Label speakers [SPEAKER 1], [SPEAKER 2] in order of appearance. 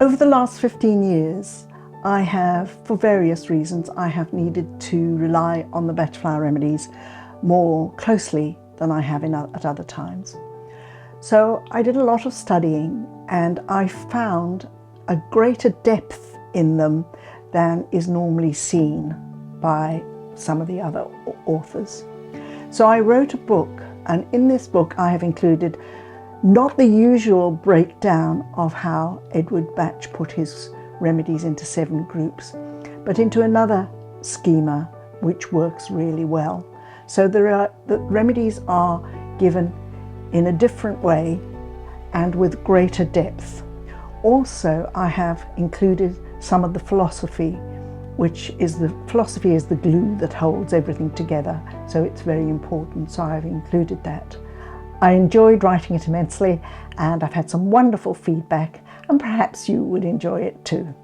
[SPEAKER 1] Over the last 15 years, I have, for various reasons, I have needed to rely on the Bach flower remedies more closely than I have at other times. So I did a lot of studying and I found a greater depth in them than is normally seen by some of the other authors. So I wrote a book, and in this book I have included not the usual breakdown of how Edward Bach put his remedies into 7 groups, but into another schema which works really well. So the remedies are given in a different way and with greater depth. Also, I have included some of the philosophy, which is the glue that holds everything together, so it's very important, so I've included that. I enjoyed writing it immensely, and I've had some wonderful feedback, and perhaps you would enjoy it too.